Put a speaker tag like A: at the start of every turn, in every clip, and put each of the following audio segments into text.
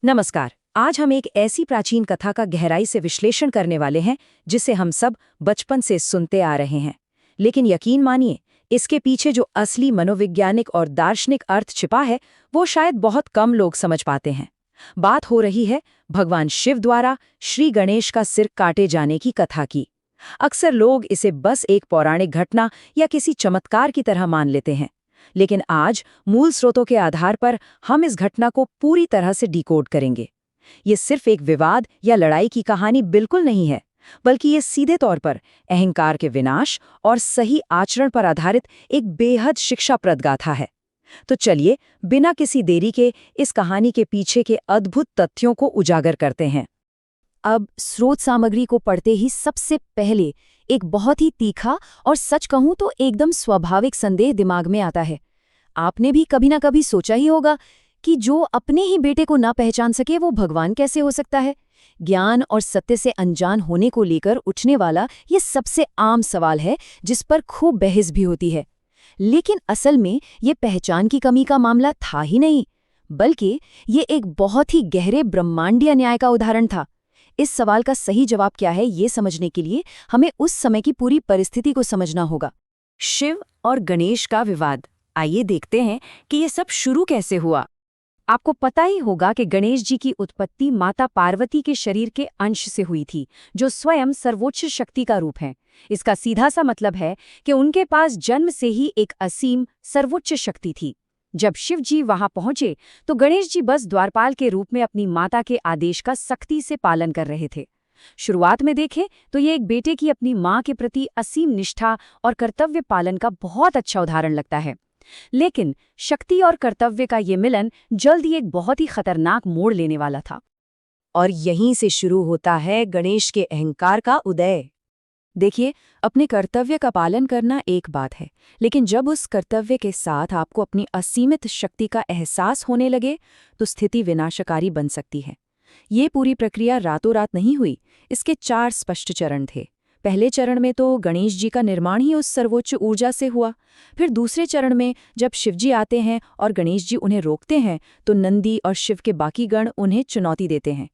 A: नमस्कार। आज हम एक ऐसी प्राचीन कथा का गहराई से विश्लेषण करने वाले हैं जिसे हम सब बचपन से सुनते आ रहे हैं। लेकिन यकीन मानिए, इसके पीछे जो असली मनोवैज्ञानिक और दार्शनिक अर्थ छिपा है वो शायद बहुत कम लोग समझ पाते हैं। बात हो रही है भगवान शिव द्वारा श्री गणेश का सिर काटे जाने की कथा की। अक्सर लोग इसे बस एक पौराणिक घटना या किसी चमत्कार की तरह मान लेते हैं, लेकिन आज मूल स्रोतों के आधार पर हम इस घटना को पूरी तरह से डिकोड करेंगे। ये सिर्फ एक विवाद या लड़ाई की कहानी बिल्कुल नहीं है, बल्कि ये सीधे तौर पर अहंकार के विनाश और सही आचरण पर आधारित एक बेहद शिक्षाप्रद गाथा है। तो चलिए, बिना किसी देरी के इस कहानी के पीछे के अद्भुत तथ्यों को उजागर करते हैं। अब स्रोत सामग्री को पढ़ते ही सबसे पहले एक बहुत ही तीखा और सच कहूं तो एकदम स्वाभाविक संदेह दिमाग में आता है। आपने भी कभी ना कभी सोचा ही होगा कि जो अपने ही बेटे को ना पहचान सके वो भगवान कैसे हो सकता है। ज्ञान और सत्य से अनजान होने को लेकर उठने वाला ये सबसे आम सवाल है जिस पर खूब बहस भी होती है। लेकिन असल में ये पहचान की कमी का मामला था ही नहीं, बल्कि ये एक बहुत ही गहरे ब्रह्मांडीय न्याय का उदाहरण था। इस सवाल का सही जवाब क्या है ये समझने के लिए हमें उस समय की पूरी परिस्थिति को समझना होगा। शिव और गणेश का विवाद। आइए देखते हैं कि ये सब शुरू कैसे हुआ। आपको पता ही होगा कि गणेश जी की उत्पत्ति माता पार्वती के शरीर के अंश से हुई थी, जो स्वयं सर्वोच्च शक्ति का रूप है। इसका सीधा सा मतलब है कि उनके पास जन्म से ही एक असीम सर्वोच्च शक्ति थी। जब शिव जी वहां पहुंचे तो गणेश जी बस द्वारपाल के रूप में अपनी माता के आदेश का सख्ती से पालन कर रहे थे। शुरुआत में देखें तो ये एक बेटे की अपनी मां के प्रति असीम निष्ठा और कर्तव्य पालन का बहुत अच्छा उदाहरण लगता है। लेकिन शक्ति और कर्तव्य का ये मिलन जल्द ही एक बहुत ही खतरनाक मोड़ लेने वाला था। और यहीं से शुरू होता है गणेश के अहंकार का उदय। देखिए, अपने कर्तव्य का पालन करना एक बात है, लेकिन जब उस कर्तव्य के साथ आपको अपनी असीमित शक्ति का एहसास होने लगे तो स्थिति विनाशकारी बन सकती है। ये पूरी प्रक्रिया रातों रात नहीं हुई। इसके 4 स्पष्ट चरण थे। पहले चरण में तो गणेश जी का निर्माण ही उस सर्वोच्च ऊर्जा से हुआ। फिर दूसरे चरण में जब शिवजी आते हैं और गणेश जी उन्हें रोकते हैं तो नंदी और शिव के बाकी गण उन्हें चुनौती देते हैं।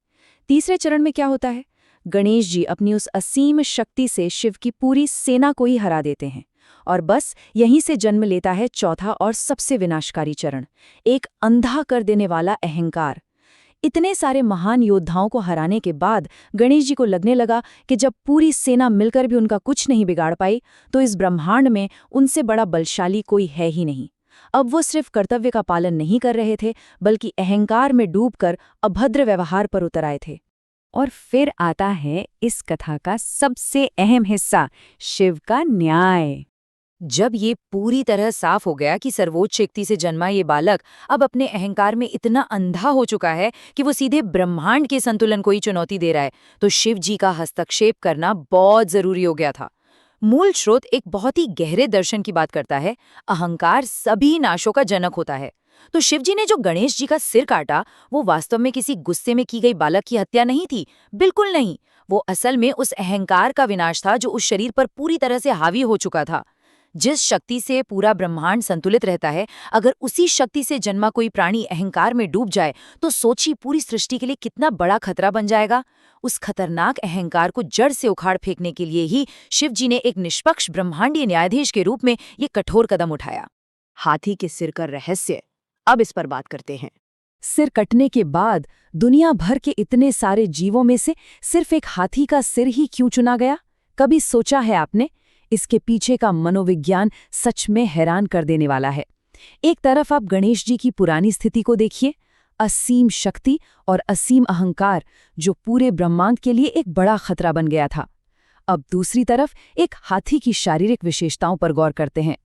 A: तीसरे चरण में क्या होता है? गणेश जी अपनी उस असीम शक्ति से शिव की पूरी सेना को ही हरा देते हैं। और बस यहीं से जन्म लेता है चौथा और सबसे विनाशकारी चरण, एक अंधा कर देने वाला अहंकार। इतने सारे महान योद्धाओं को हराने के बाद गणेश जी को लगने लगा कि जब पूरी सेना मिलकर भी उनका कुछ नहीं बिगाड़ पाई तो इस ब्रह्मांड में उनसे बड़ा बलशाली कोई है ही नहीं। अब वो सिर्फ कर्तव्य का पालन नहीं कर रहे थे, बल्कि अहंकार में डूबकर अभद्र व्यवहार पर उतर आए थे। और फिर आता है इस कथा का सबसे अहम हिस्सा, शिव का न्याय। जब ये पूरी तरह साफ हो गया कि सर्वोच्च शक्ति से जन्मा ये बालक अब अपने अहंकार में इतना अंधा हो चुका है कि वो सीधे ब्रह्मांड के संतुलन को ही चुनौती दे रहा है, तो शिव जी का हस्तक्षेप करना बहुत जरूरी हो गया था। मूल स्रोत एक बहुत ही गहरे दर्शन की बात करता है। अहंकार सभी नाशों का जनक होता है। तो शिवजी ने जो गणेश जी का सिर काटा वो वास्तव में किसी गुस्से में की गई बालक की हत्या नहीं थी, बिल्कुल नहीं। वो असल में उस अहंकार का विनाश था जो उस शरीर पर पूरी तरह से हावी हो चुका था। जिस शक्ति से पूरा ब्रह्मांड संतुलित रहता है, अगर उसी शक्ति से जन्मा कोई प्राणी अहंकार में डूब जाए तो सोचिए पूरी सृष्टि के लिए कितना बड़ा खतरा बन जाएगा। उस खतरनाक अहंकार को जड़ से उखाड़ फेंकने के लिए ही शिव जी ने एक निष्पक्ष ब्रह्मांडीय न्यायाधीश के रूप में ये कठोर कदम उठाया। हाथी के सिर का रहस्य, अब इस पर बात करते हैं। सिर कटने के बाद दुनिया भर के इतने सारे जीवों में से सिर्फ एक हाथी का सिर ही क्यों चुना गया? कभी सोचा है आपने? इसके पीछे का मनोविज्ञान सच में हैरान कर देने वाला है। एक तरफ आप गणेश जी की पुरानी स्थिति को देखिए, असीम शक्ति और असीम अहंकार जो पूरे ब्रह्मांड के लिए एक बड़ा खतरा बन गया था। अब दूसरी तरफ एक हाथी की शारीरिक विशेषताओं पर गौर करते हैं।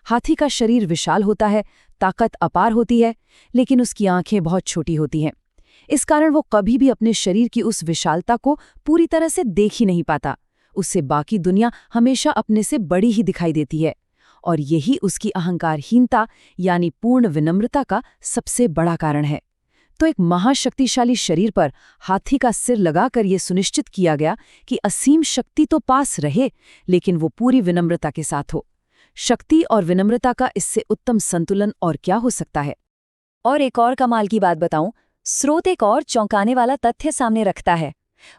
A: हाथी का शरीर विशाल होता है, ताकत अपार होती है, लेकिन उसकी आंखें बहुत छोटी होती हैं। इस कारण वो कभी भी अपने शरीर की उस विशालता को पूरी तरह से देख ही नहीं पाता। उससे बाकी दुनिया हमेशा अपने से बड़ी ही दिखाई देती है। और यही उसकी अहंकारहीनता यानी पूर्ण विनम्रता का सबसे बड़ा कारण है। तो एक महाशक्तिशाली शरीर पर हाथी का सिर लगाकर ये सुनिश्चित किया गया कि असीम शक्ति तो पास रहे, लेकिन वो पूरी विनम्रता के साथ हो। शक्ति और विनम्रता का इससे उत्तम संतुलन और क्या हो सकता है? और एक और कमाल की बात बताऊं स्रोत एक और चौंकाने वाला तथ्य सामने रखता है।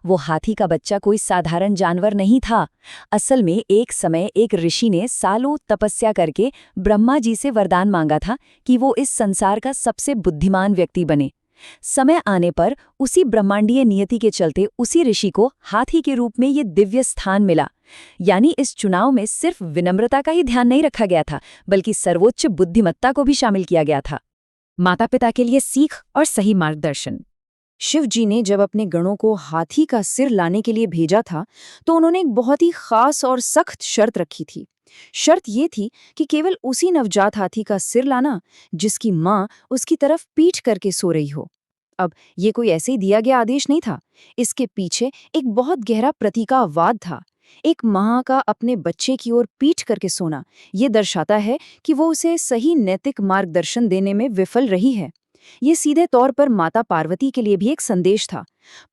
A: वो हाथी का बच्चा कोई साधारण जानवर नहीं था। असल में एक समय एक ऋषि ने सालों तपस्या करके ब्रह्मा जी से वरदान मांगा था कि वो इस संसार का सबसे बुद्धिमान व्यक्ति बने। समय आने पर उसी ब्रह्मांडीय नियति के चलते उसी ऋषि को हाथी के रूप में ये दिव्य स्थान मिला। यानी इस चुनाव में सिर्फ विनम्रता का ही ध्यान नहीं रखा गया था, बल्कि सर्वोच्च बुद्धिमत्ता को भी शामिल किया गया था। माता पिता के लिए सीख और सही मार्गदर्शन। शिव जी ने जब अपने गणों को हाथी का सिर लाने के लिए भेजा था, तो उन्होंने एक बहुत ही खास और सख्त शर्त रखी थी। शर्त ये थी कि केवल उसी नवजात हाथी का सिर लाना जिसकी माँ उसकी तरफ पीठ करके सो रही हो। अब ये कोई ऐसे ही दिया गया आदेश नहीं था। इसके पीछे एक बहुत गहरा प्रतीकावाद था। एक माँ का अपने बच्चे की ओर पीठ करके सोना ये दर्शाता है कि वो उसे सही नैतिक मार्गदर्शन देने में विफल रही है। ये सीधे तौर पर माता पार्वती के लिए भी एक संदेश था।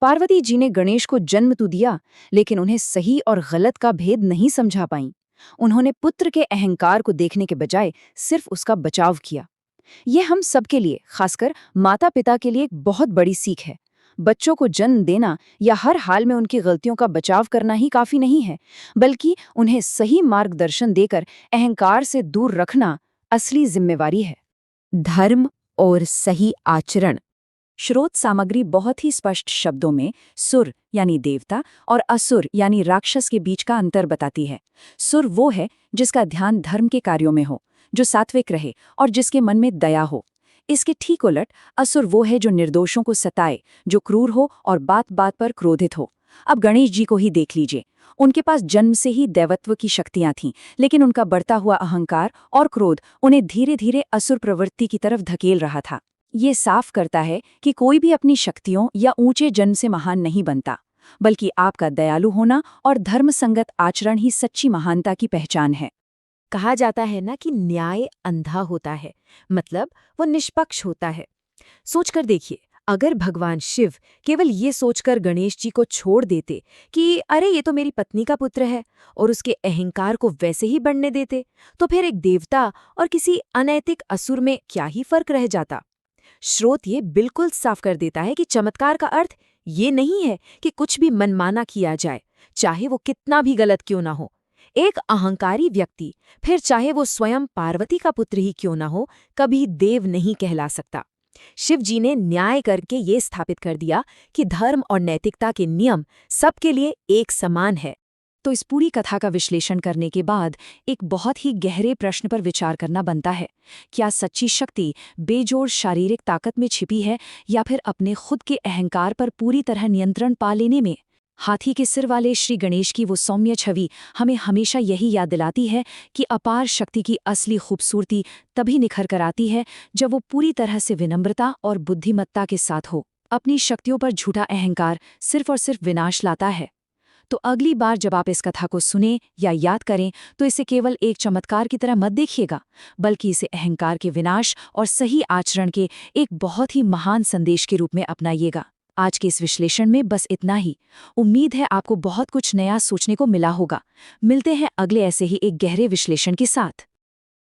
A: पार्वती जी ने गणेश को जन्म तो दिया, लेकिन उन्हें सही और गलत का भेद नहीं समझा पाईं। उन्होंने पुत्र के अहंकार को देखने के बजाय सिर्फ उसका बचाव किया। ये हम सबके लिए, खासकर माता पिता के लिए एक बहुत बड़ी सीख है। बच्चों को जन्म देना या हर हाल में उनकी गलतियों का बचाव करना ही काफी नहीं है, बल्कि उन्हें सही मार्गदर्शन देकर अहंकार से दूर रखना असली जिम्मेवारी है। धर्म और सही आचरण। स्रोत सामग्री बहुत ही स्पष्ट शब्दों में सुर यानी देवता और असुर यानी राक्षस के बीच का अंतर बताती है। सुर वो है जिसका ध्यान धर्म के कार्यों में हो, जो सात्विक रहे और जिसके मन में दया हो। इसके ठीक उलट असुर वो है जो निर्दोषों को सताए, जो क्रूर हो और बात बात पर क्रोधित हो। अब गणेश जी को ही देख लीजिए। उनके पास जन्म से ही दैवत्व की शक्तियां थीं, लेकिन उनका बढ़ता हुआ अहंकार और क्रोध उन्हें धीरे धीरे असुर प्रवृत्ति की तरफ धकेल रहा था। ये साफ करता है कि कोई भी अपनी शक्तियों या ऊंचे जन्म से महान नहीं बनता, बल्कि आपका दयालु होना और धर्मसंगत आचरण ही सच्ची महानता की पहचान है।
B: कहा जाता है ना कि न्याय अंधा होता है, मतलब वो निष्पक्ष होता है। सोचकर देखिए, अगर भगवान शिव केवल ये सोचकर गणेश जी को छोड़ देते कि अरे ये तो मेरी पत्नी का पुत्र है, और उसके अहंकार को वैसे ही बढ़ने देते, तो फिर एक देवता और किसी अनैतिक असुर में क्या ही फर्क रह जाता। स्रोत ये बिल्कुल साफ कर देता है कि चमत्कार का अर्थ ये नहीं है कि कुछ भी मनमाना किया जाए, चाहे वो कितना भी गलत क्यों ना हो। एक अहंकारी व्यक्ति, फिर चाहे वो स्वयं पार्वती का पुत्र ही क्यों ना हो, कभी देव नहीं कहला सकता। शिव जी ने न्याय करके ये स्थापित कर दिया कि धर्म और नैतिकता के नियम सबके लिए एक समान है।
A: तो इस पूरी कथा का विश्लेषण करने के बाद एक बहुत ही गहरे प्रश्न पर विचार करना बनता है। क्या सच्ची शक्ति बेजोड़ शारीरिक ताकत में छिपी है, या फिर अपने खुद के अहंकार पर पूरी तरह नियंत्रण पा लेने में? हाथी के सिर वाले श्री गणेश की वो सौम्य छवि हमें हमेशा यही याद दिलाती है कि अपार शक्ति की असली खूबसूरती तभी निखर कर आती है जब वो पूरी तरह से विनम्रता और बुद्धिमत्ता के साथ हो। अपनी शक्तियों पर झूठा अहंकार सिर्फ और सिर्फ विनाश लाता है। तो अगली बार जब आप इस कथा को सुने या याद करें, तो इसे केवल एक चमत्कार की तरह मत देखिएगा, बल्कि इसे अहंकार के विनाश और सही आचरण के एक बहुत ही महान संदेश के रूप में अपनाइएगा। आज के इस विश्लेषण में बस इतना ही। उम्मीद है आपको बहुत कुछ नया सोचने को मिला होगा। मिलते हैं अगले ऐसे ही एक गहरे विश्लेषण के साथ।